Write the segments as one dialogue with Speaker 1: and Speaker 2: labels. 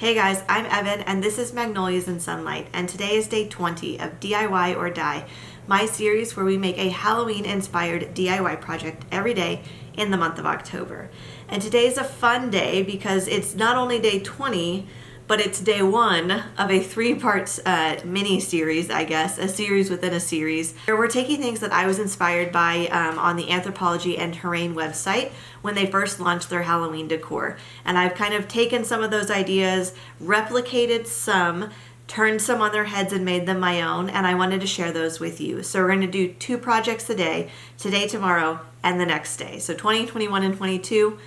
Speaker 1: Hey guys, I'm Evan and this is Magnolias in Sunlight, and today is day 20 of DIY or Die, my series where we make a Halloween inspired DIY project every day in the month of October. And today is a fun day because it's not only day 20, but it's day 1 of a 3-part mini series, I guess, a series within a series. We're taking things that I was inspired by on the Anthropologie and Terrain website when they first launched their Halloween decor. And I've kind of taken some of those ideas, replicated some, turned some on their heads and made them my own, and I wanted to share those with you. So we're going to do 2 projects a day, today, tomorrow, and the next day. So 20, 21, and 22,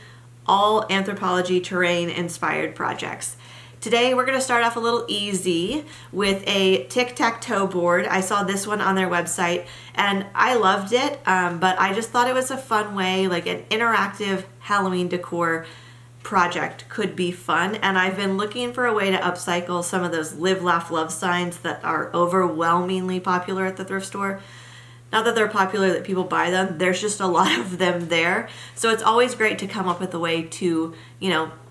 Speaker 1: all Anthropologie Terrain inspired projects. Today we're going to start off a little easy with a tic-tac-toe board. I saw this one on their website and I loved it, but I just thought it was a fun way, like an interactive Halloween decor project could be fun. And I've been looking for a way to upcycle some of those live, laugh, love signs that are overwhelmingly popular at the thrift store. Not that they're popular that people buy them, there's just a lot of them there. So it's always great to come up with a way to,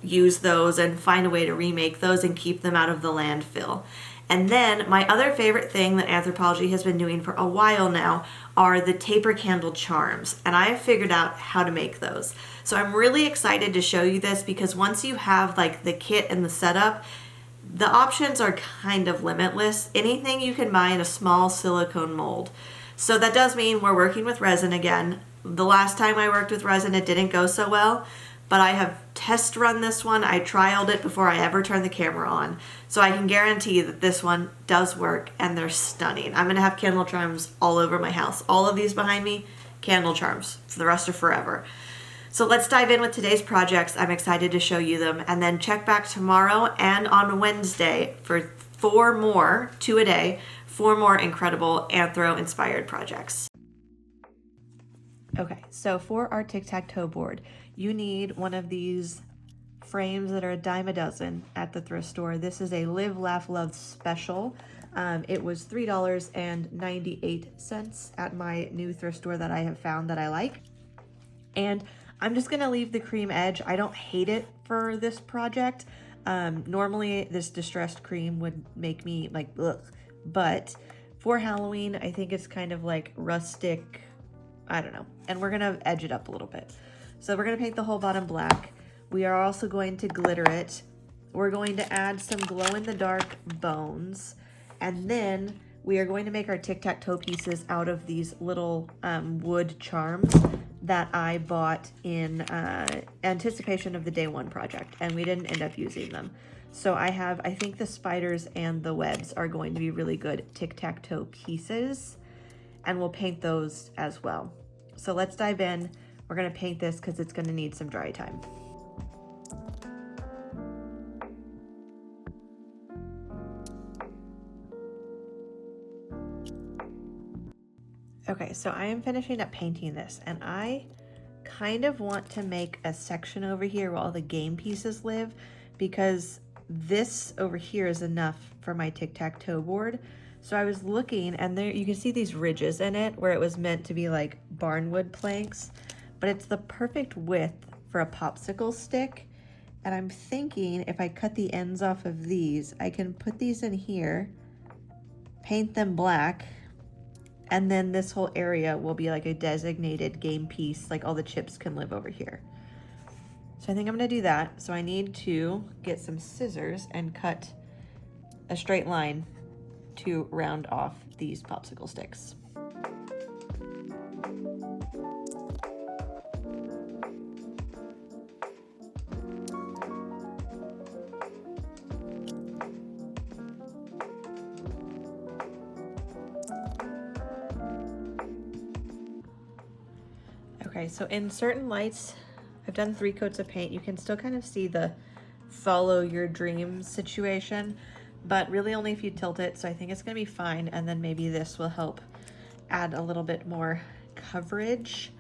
Speaker 1: use those and find a way to remake those and keep them out of the landfill. And then my other favorite thing that Anthropologie has been doing for a while now are the taper candle charms. And I have figured out how to make those. So I'm really excited to show you this because once you have like the kit and the setup, the options are kind of limitless. Anything you can buy in a small silicone mold. So that does mean we're working with resin again. The last time I worked with resin, it didn't go so well, but I have test run this one. I trialed it before I ever turned the camera on. So I can guarantee that this one does work and they're stunning. I'm gonna have candle charms all over my house. All of these behind me, candle charms for the rest of forever. So let's dive in with today's projects. I'm excited to show you them, and then check back tomorrow and on Wednesday for 4 more, 2 a day, 4 more incredible Anthro-inspired projects. Okay, so for our tic-tac-toe board, you need one of these frames that are a dime a dozen at the thrift store. This is a Live, Laugh, Love special. It was $3.98 at my new thrift store that I have found that I like. And I'm just gonna leave the cream edge. I don't hate it for this project. Normally this distressed cream would make me like, ugh. But for Halloween, I think it's kind of like rustic, I don't know. And we're gonna edge it up a little bit. So we're gonna paint the whole bottom black. We are also going to glitter it. We're going to add some glow-in-the-dark bones. And then we are going to make our tic-tac-toe pieces out of these little wood charms that I bought in anticipation of the day 1 project. And we didn't end up using them. So I think the spiders and the webs are going to be really good tic-tac-toe pieces, and we'll paint those as well. So let's dive in. We're gonna paint this because it's gonna need some dry time. Okay, so I am finishing up painting this, and I kind of want to make a section over here where all the game pieces live, because this over here is enough for my tic-tac-toe board. So I was looking, and there you can see these ridges in it where it was meant to be like barnwood planks, but it's the perfect width for a popsicle stick. And I'm thinking if I cut the ends off of these, I can put these in here, paint them black, and then this whole area will be like a designated game piece, like all the chips can live over here. So I think I'm gonna do that. So I need to get some scissors and cut a straight line to round off these popsicle sticks. Okay, so in certain lights, I've done 3 coats of paint. You can still kind of see the follow your dreams situation, but really only if you tilt it. So I think it's gonna be fine. And then maybe this will help add a little bit more coverage.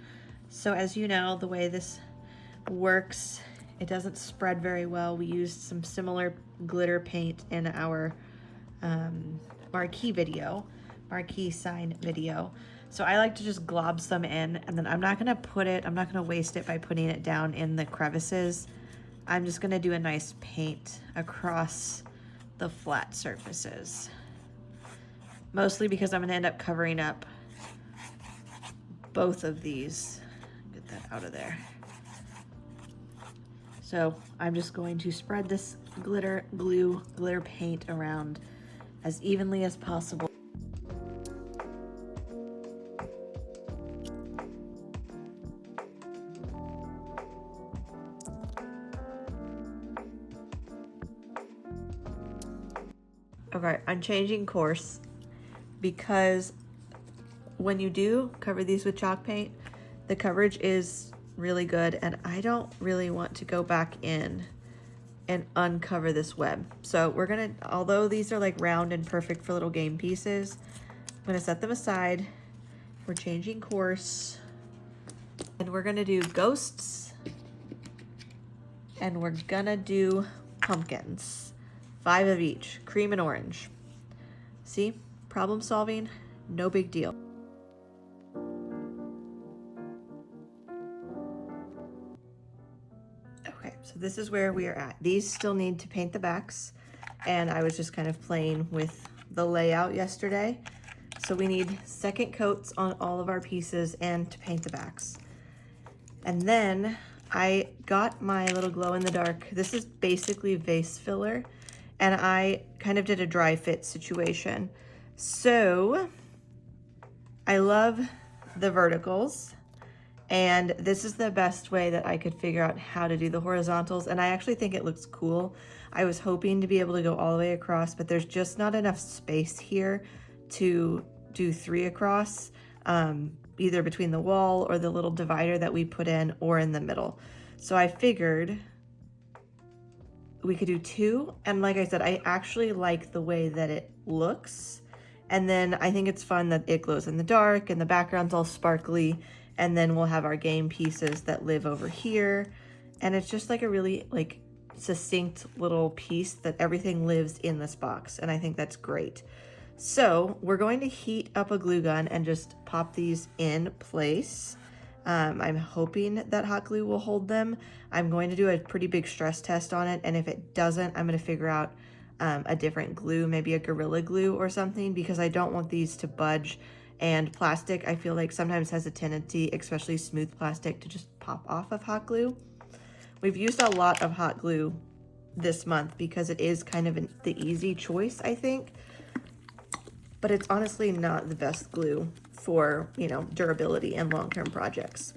Speaker 1: So as you know, the way this works, it doesn't spread very well. We used some similar glitter paint in our marquee sign video. So I like to just glob some in, and then I'm not gonna waste it by putting it down in the crevices. I'm just gonna do a nice paint across the flat surfaces. Mostly because I'm gonna end up covering up both of these. Get that out of there. So I'm just going to spread this glitter paint around as evenly as possible. Okay, I'm changing course because when you do cover these with chalk paint, the coverage is really good, and I don't really want to go back in and uncover this web. So we're gonna, although these are like round and perfect for little game pieces, I'm gonna set them aside. We're changing course, and we're gonna do ghosts, and we're gonna do pumpkins. 5 of each, cream and orange. See, problem solving, no big deal. Okay, so this is where we are at. These still need to paint the backs, and I was just kind of playing with the layout yesterday. So we need second coats on all of our pieces and to paint the backs. And then I got my little glow in the dark. This is basically vase filler, and I kind of did a dry fit situation. So I love the verticals, and this is the best way that I could figure out how to do the horizontals, and I actually think it looks cool. I was hoping to be able to go all the way across, but there's just not enough space here to do 3 across, either between the wall or the little divider that we put in or in the middle. So I figured we could do 2, and like I said, I actually like the way that it looks, and then I think it's fun that it glows in the dark and the background's all sparkly, and then we'll have our game pieces that live over here, and it's just like a really like succinct little piece that everything lives in this box, and I think that's great. So we're going to heat up a glue gun and just pop these in place. I'm hoping that hot glue will hold them. I'm going to do a pretty big stress test on it, and if it doesn't, I'm going to figure out a different glue, maybe a Gorilla Glue or something, because I don't want these to budge. And plastic, I feel like sometimes has a tendency, especially smooth plastic, to just pop off of hot glue. We've used a lot of hot glue this month because it is kind of the easy choice, I think. But it's honestly not the best glue for, you know, durability and long-term projects.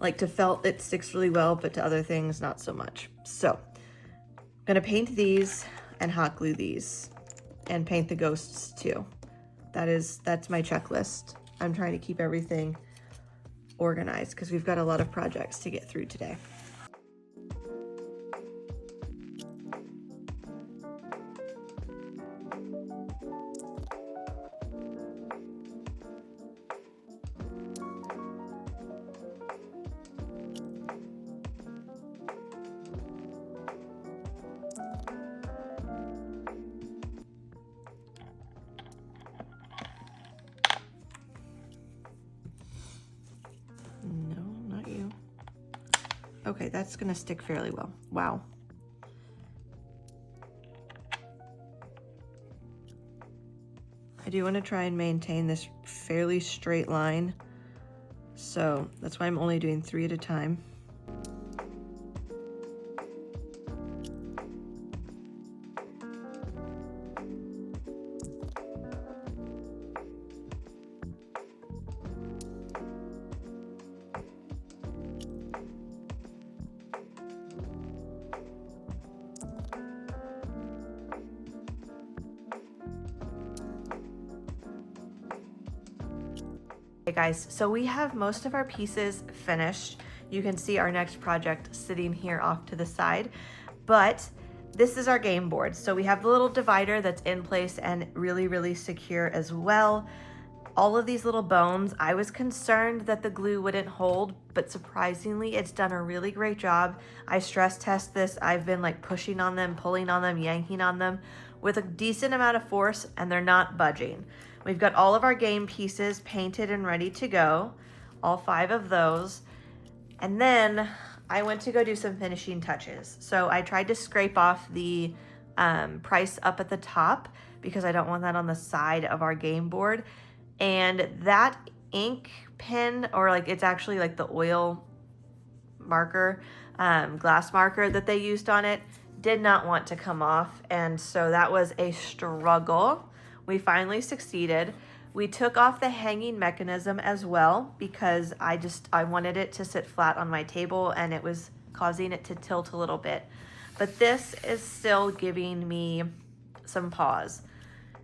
Speaker 1: Like to felt, it sticks really well, but to other things, not so much. So I'm gonna paint these and hot glue these and paint the ghosts too. That's my checklist. I'm trying to keep everything organized because we've got a lot of projects to get through today. No, not you. Okay, that's gonna stick fairly well. Wow. I do want to try and maintain this fairly straight line, so that's why I'm only doing 3 at a time. Hey guys, so we have most of our pieces finished. You can see our next project sitting here off to the side, but this is our game board. So we have the little divider that's in place and really, really secure as well. All of these little bones, I was concerned that the glue wouldn't hold, but surprisingly, it's done a really great job. I stress test this. I've been like pushing on them, pulling on them, yanking on them with a decent amount of force, and they're not budging. We've got all of our game pieces painted and ready to go, all 5 of those. And then I went to go do some finishing touches. So I tried to scrape off the price up at the top because I don't want that on the side of our game board. And that ink pen, or like it's actually like the oil marker, glass marker that they used on it, did not want to come off. And so that was a struggle. We finally succeeded. We took off the hanging mechanism as well because I wanted it to sit flat on my table and it was causing it to tilt a little bit. But this is still giving me some pause.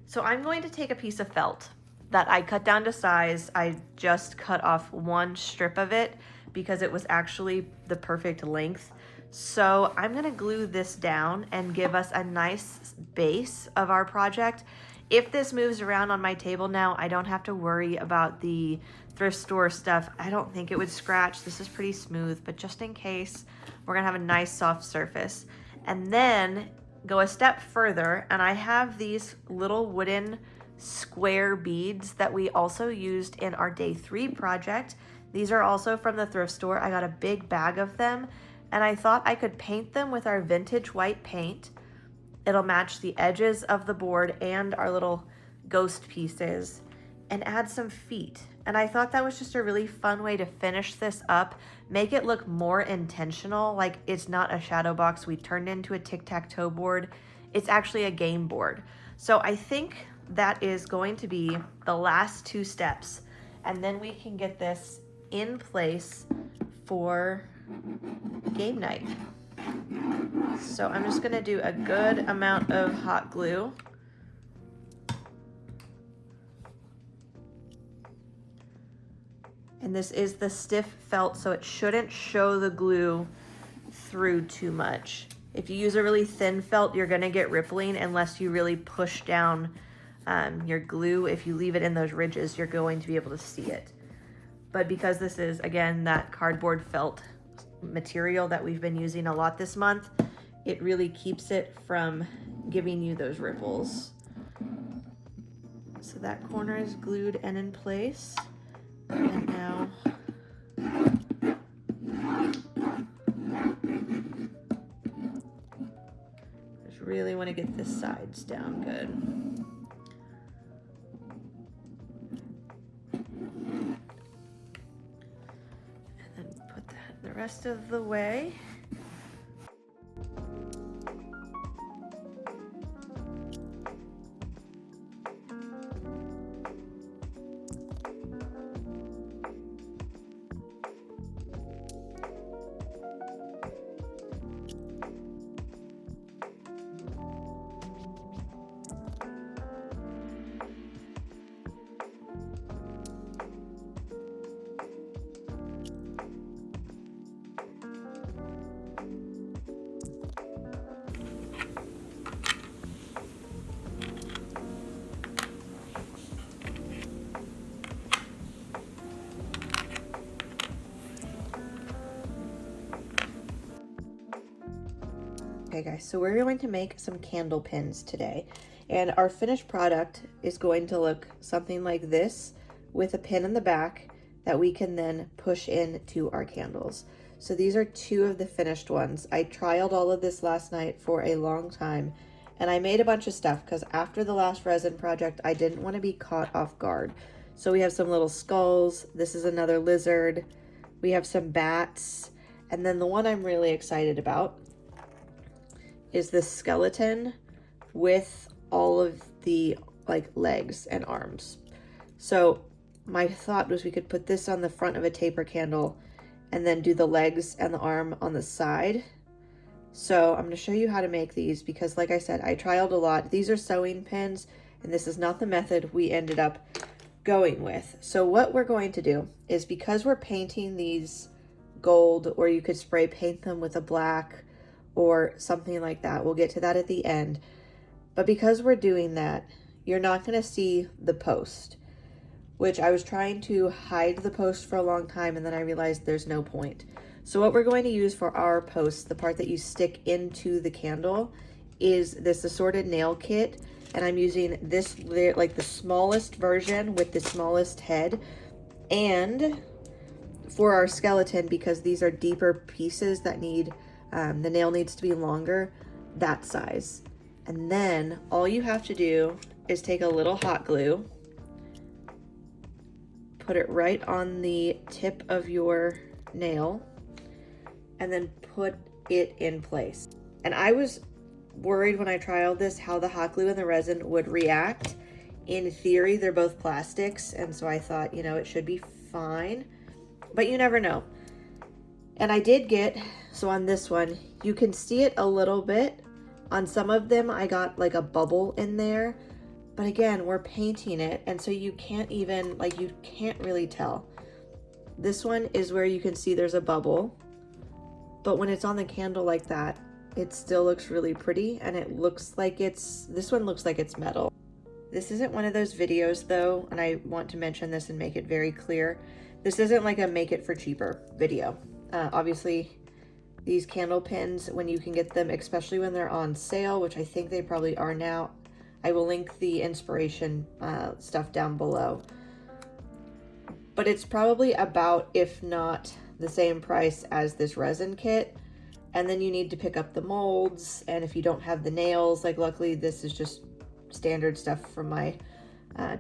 Speaker 1: So I'm going to take a piece of felt that I cut down to size. I just cut off one strip of it because it was actually the perfect length. So I'm gonna glue this down and give us a nice base of our project. If this moves around on my table now, I don't have to worry about the thrift store stuff. I don't think it would scratch. This is pretty smooth, but just in case, we're gonna have a nice soft surface. And then go a step further, and I have these little wooden square beads that we also used in our day 3 project. These are also from the thrift store. I got a big bag of them, and I thought I could paint them with our vintage white paint. It'll match the edges of the board and our little ghost pieces, and add some feet. And I thought that was just a really fun way to finish this up, make it look more intentional, like it's not a shadow box we turned into a tic-tac-toe board. It's actually a game board. So I think that is going to be the last 2 steps, and then we can get this in place for game night. So I'm just gonna do a good amount of hot glue. And this is the stiff felt, so it shouldn't show the glue through too much. If you use a really thin felt, you're gonna get rippling unless you really push down your glue. If you leave it in those ridges, you're going to be able to see it. But because this is, again, that cardboard felt material that we've been using a lot this month, it really keeps it from giving you those ripples. So that corner is glued and in place. And now just really want to get the sides down good. And then put that the rest of the way. Okay guys, so we're going to make some candle pins today, and our finished product is going to look something like this with a pin in the back that we can then push into our candles. So these are 2 of the finished ones. I trialed all of this last night for a long time, and I made a bunch of stuff because after the last resin project, I didn't want to be caught off guard. So we have some little skulls. This is another lizard. We have some bats. And then the one I'm really excited about is this skeleton with all of the like legs and arms. So my thought was we could put this on the front of a taper candle and then do the legs and the arm on the side. So I'm going to show you how to make these because, like I said, I trialed a lot. These are sewing pins, and this is not the method we ended up going with. So what we're going to do is, because we're painting these gold, or you could spray paint them with a black or something like that. We'll get to that at the end. But because we're doing that, you're not going to see the post, which I was trying to hide the post for a long time, and then I realized there's no point. So what we're going to use for our post, the part that you stick into the candle, is this assorted nail kit. And I'm using this, like the smallest version with the smallest head. And for our skeleton, because these are deeper pieces that need, the nail needs to be longer, that size. And then all you have to do is take a little hot glue, put it right on the tip of your nail, and then put it in place. And I was worried when I trialed this how the hot glue and the resin would react. In theory, they're both plastics, and so I thought, you know, it should be fine, but you never know. And I did get, so on this one, you can see it a little bit. On some of them, I got like a bubble in there, but again, we're painting it, and so you can't even, like, you can't really tell. This one is where you can see there's a bubble, but when it's on the candle like that, it still looks really pretty, and it looks like this one looks like it's metal. This isn't one of those videos though, and I want to mention this and make it very clear. This isn't like a make it for cheaper video. Obviously, these candle pins, when you can get them, especially when they're on sale, which I think they probably are now, I will link the inspiration stuff down below. But it's probably about, if not the same price as this resin kit. And then you need to pick up the molds, and if you don't have the nails, like luckily this is just standard stuff from my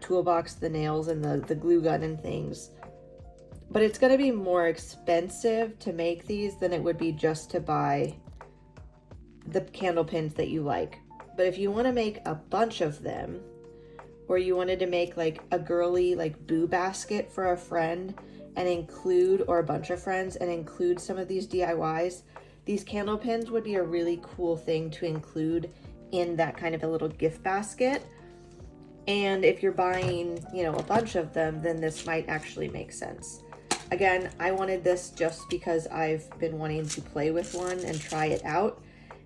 Speaker 1: toolbox, the nails and the glue gun and things. But it's going to be more expensive to make these than it would be just to buy the candle pins that you like. But if you want to make a bunch of them, or you wanted to make like a girly like boo basket for a friend and include, or a bunch of friends, and include some of these DIYs, these candle pins would be a really cool thing to include in that kind of a little gift basket. And if you're buying, you know, a bunch of them, then this might actually make sense. Again, I wanted this just because I've been wanting to play with one and try it out,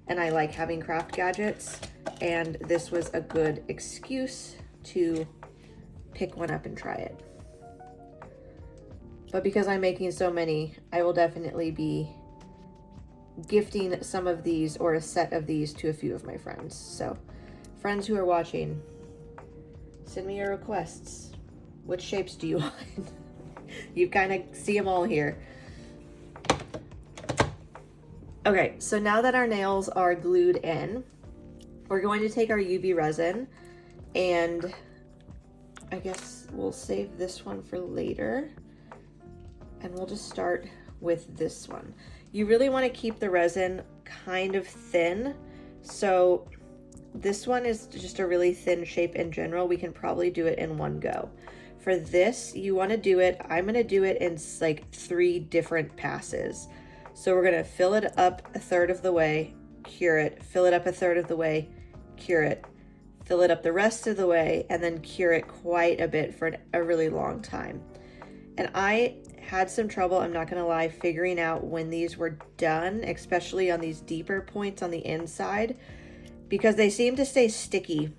Speaker 1: and I like having craft gadgets, and this was a good excuse to pick one up and try it. But because I'm making so many, I will definitely be gifting some of these, or a set of these, to a few of my friends. So friends who are watching, send me your requests. What shapes do you want? You kind of see them all here. Okay, so now that our nails are glued in, we're going to take our UV resin, and I guess we'll save this one for later, and we'll just start with this one. You really want to keep the resin kind of thin, so this one is just a really thin shape in general. We can probably do it in one go. For this, you want to do it, I'm going to do it in like 3 different passes. So we're going to fill it up a third of the way, cure it, fill it up a third of the way, cure it, fill it up the rest of the way, and then cure it quite a bit for a really long time. And I had some trouble, I'm not going to lie, figuring out when these were done, especially on these deeper points on the inside, because they seem to stay sticky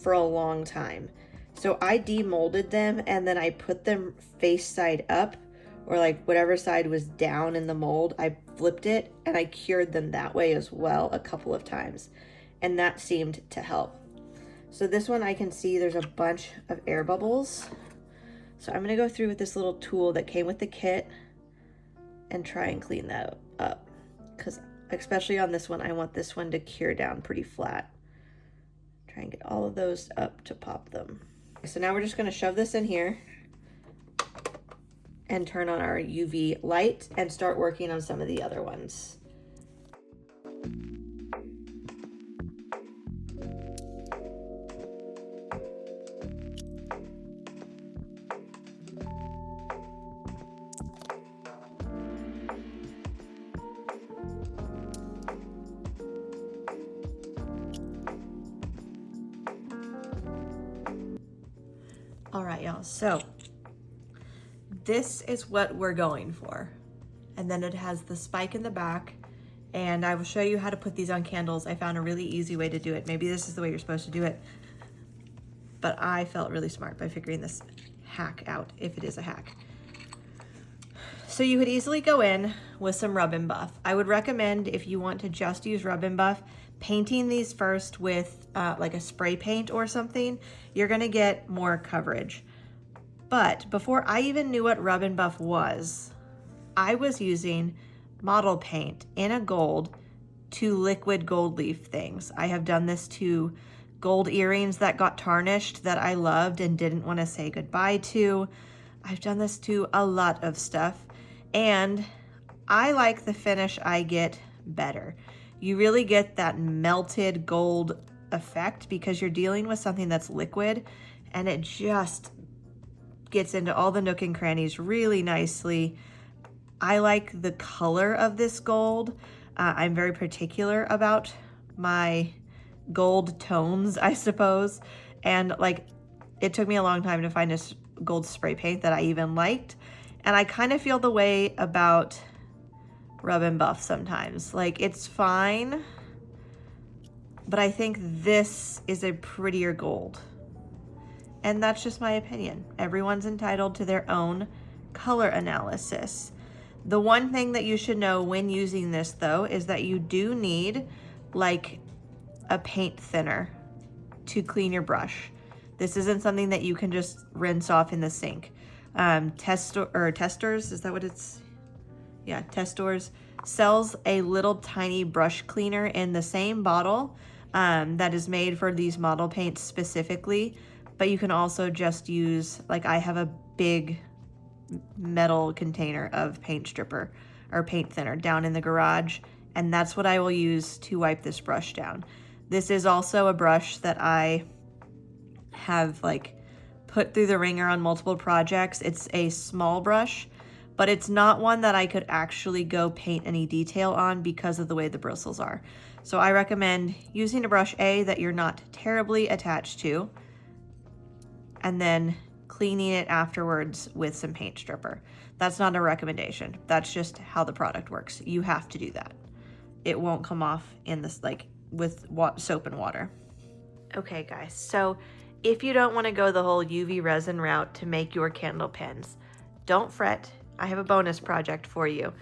Speaker 1: for a long time. So I demolded them, and then I put them face side up, or like whatever side was down in the mold, I flipped it and I cured them that way as well a couple of times, and that seemed to help. So this one, I can see there's a bunch of air bubbles. So I'm gonna go through with this little tool that came with the kit and try and clean that up, because especially on this one, I want this one to cure down pretty flat. Try and get all of those up to pop them. So now we're just going to shove this in here and turn on our UV light and start working on some of the other ones. All right, y'all, so this is what we're going for. And then it has the spike in the back, and I will show you how to put these on candles. I found a really easy way to do it. Maybe this is the way you're supposed to do it, but I felt really smart by figuring this hack out, if it is a hack. So you could easily go in with some Rub and Buff. I would recommend, if you want to just use Rub and Buff, painting these first with like a spray paint or something. You're gonna get more coverage. But before I even knew what Rub and Buff was, I was using model paint in a gold to liquid gold leaf things. I have done this to gold earrings that got tarnished that I loved and didn't want to say goodbye to. I've done this to a lot of stuff, and I like the finish I get better. You really get that melted gold effect because you're dealing with something that's liquid, and it just gets into all the nook and crannies really nicely. I like the color of this gold. I'm very particular about my gold tones, I suppose. And like, it took me a long time to find a gold spray paint that I even liked. And I kind of feel the way about Rub and Buff sometimes. Like, it's fine, but I think this is a prettier gold. And that's just my opinion. Everyone's entitled to their own color analysis. The one thing that you should know when using this though is that you do need like a paint thinner to clean your brush. This isn't something that you can just rinse off in the sink. Testors, is that what it's? Yeah, Testors sells a little tiny brush cleaner in the same bottle that is made for these model paints specifically, but you can also just use, like I have a big metal container of paint stripper or paint thinner down in the garage, and that's what I will use to wipe this brush down. This is also a brush that I have like put through the ringer on multiple projects. It's a small brush, but it's not one that I could actually go paint any detail on because of the way the bristles are. So I recommend using a brush that you're not terribly attached to, and then cleaning it afterwards with some paint stripper. That's not a recommendation. That's just how the product works. You have to do that. It won't come off in this, like with soap and water. Okay guys, so if you don't want to go the whole UV resin route to make your candle pins, don't fret. I have a bonus project for you.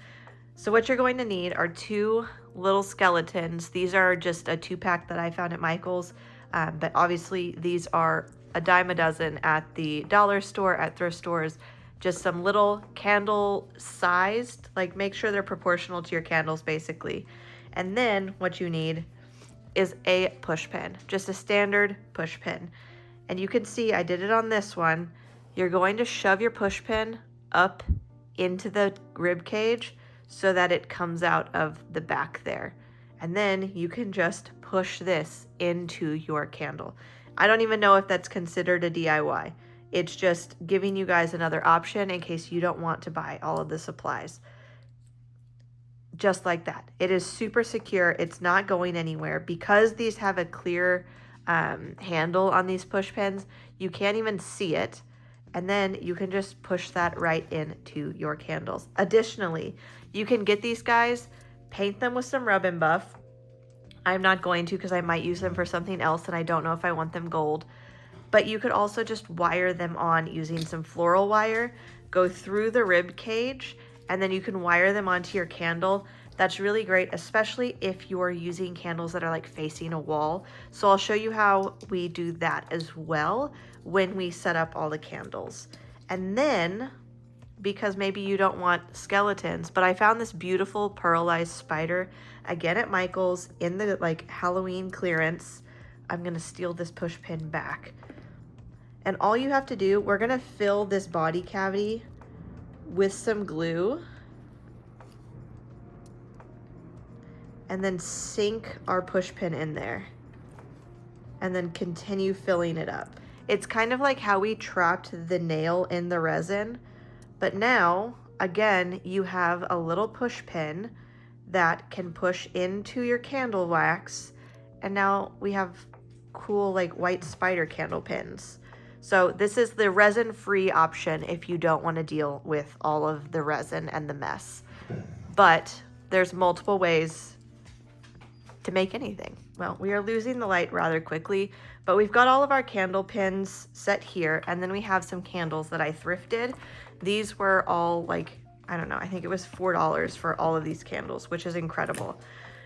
Speaker 1: So what you're going to need are 2 little skeletons. These are just a 2-pack that I found at Michael's, but obviously these are a dime a dozen at the dollar store, at thrift stores. Just some little candle sized, like make sure they're proportional to your candles basically. And then what you need is a push pin, just a standard push pin. And you can see I did it on this one. You're going to shove your push pin up into the rib cage so that it comes out of the back there. And then you can just push this into your candle. I don't even know if that's considered a DIY. It's just giving you guys another option in case you don't want to buy all of the supplies. Just like that. It is super secure. It's not going anywhere. Because these have a clear handle on these push pins, you can't even see it. And then you can just push that right into your candles. Additionally, you can get these guys, paint them with some Rub and Buff. I'm not going to because I might use them for something else and I don't know if I want them gold. But you could also just wire them on using some floral wire, go through the rib cage, and then you can wire them onto your candle. That's really great, especially if you're using candles that are like facing a wall. So I'll show you how we do that as well when we set up all the candles. And then, because maybe you don't want skeletons, but I found this beautiful pearlized spider again at Michael's in the like Halloween clearance. I'm gonna steal this push pin back. And all you have to do, we're gonna fill this body cavity with some glue and then sink our push pin in there and then continue filling it up. It's kind of like how we trapped the nail in the resin, but now, again, you have a little push pin that can push into your candle wax, and now we have cool like white spider candle pins. So this is the resin-free option if you don't want to deal with all of the resin and the mess. But there's multiple ways to make anything. Well, we are losing the light rather quickly, but we've got all of our candle pins set here, and then we have some candles that I thrifted. These were all like, I don't know, I think it was $4 for all of these candles, which is incredible.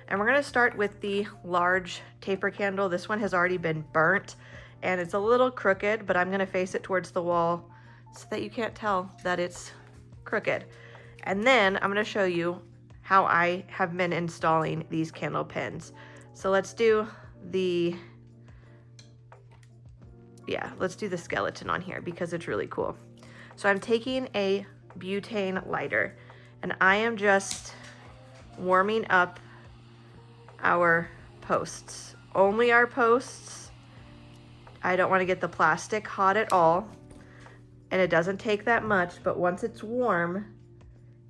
Speaker 1: And we're gonna start with the large taper candle. This one has already been burnt and it's a little crooked, but I'm gonna face it towards the wall so that you can't tell that it's crooked. And then I'm gonna show you how I have been installing these candle pins. So let's do the skeleton on here because it's really cool. So I'm taking a butane lighter and I am just warming up our posts. Only our posts. I don't want to get the plastic hot at all. And it doesn't take that much, but once it's warm,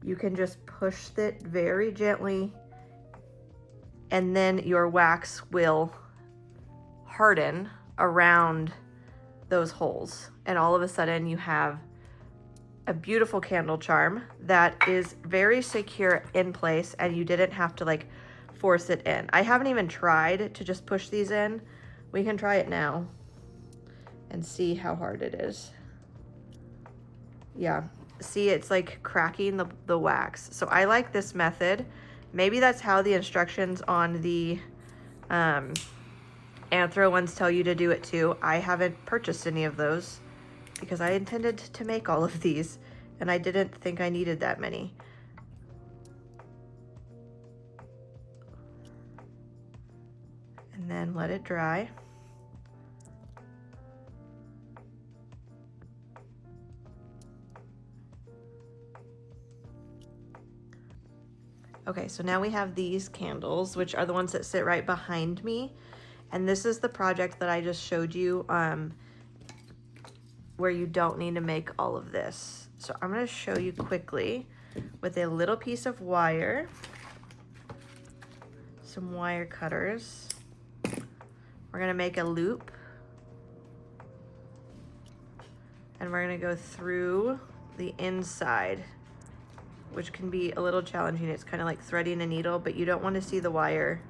Speaker 1: you can just push it very gently and then your wax will harden around those holes. And all of a sudden you have a beautiful candle charm that is very secure in place and you didn't have to like force it in. I haven't even tried to just push these in. We can try it now and see how hard it is. Yeah, see, it's like cracking the wax. So I like this method. Maybe that's how the instructions on the Anthro ones tell you to do it too. I haven't purchased any of those because I intended to make all of these and I didn't think I needed that many. And then let it dry. Okay, so now we have these candles, which are the ones that sit right behind me. And this is the project that I just showed you where you don't need to make all of this. So I'm gonna show you quickly with a little piece of wire, some wire cutters. We're gonna make a loop and we're gonna go through the inside, which can be a little challenging. It's kind of like threading a needle, but you don't want to see the wire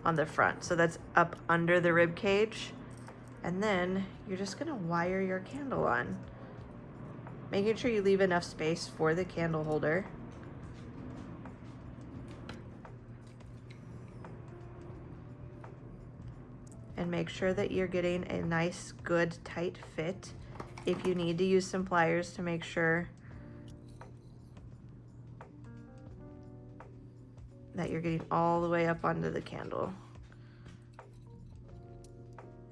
Speaker 1: on the front. So that's up under the rib cage. And then you're just gonna wire your candle on, making sure you leave enough space for the candle holder. And make sure that you're getting a nice, good, tight fit. If you need to use some pliers to make sure that you're getting all the way up onto the candle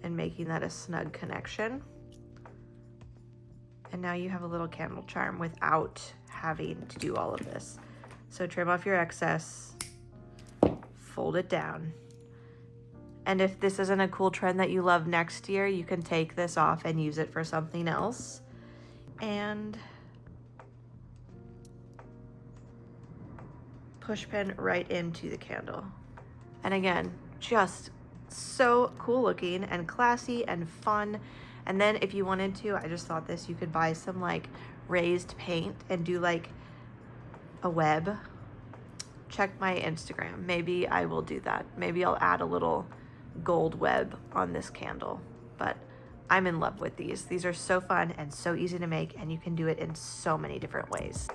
Speaker 1: and making that a snug connection. And now you have a little candle charm without having to do all of this. So trim off your excess, fold it down. And if this isn't a cool trend that you love next year, you can take this off and use it for something else. And push pin right into the candle. And again, just so cool looking and classy and fun. And then if you wanted to, I just thought this, you could buy some like raised paint and do like a web. Check my Instagram. Maybe I will do that. Maybe I'll add a little gold web on this candle. But I'm in love with these. These are so fun and so easy to make, and you can do it in so many different ways.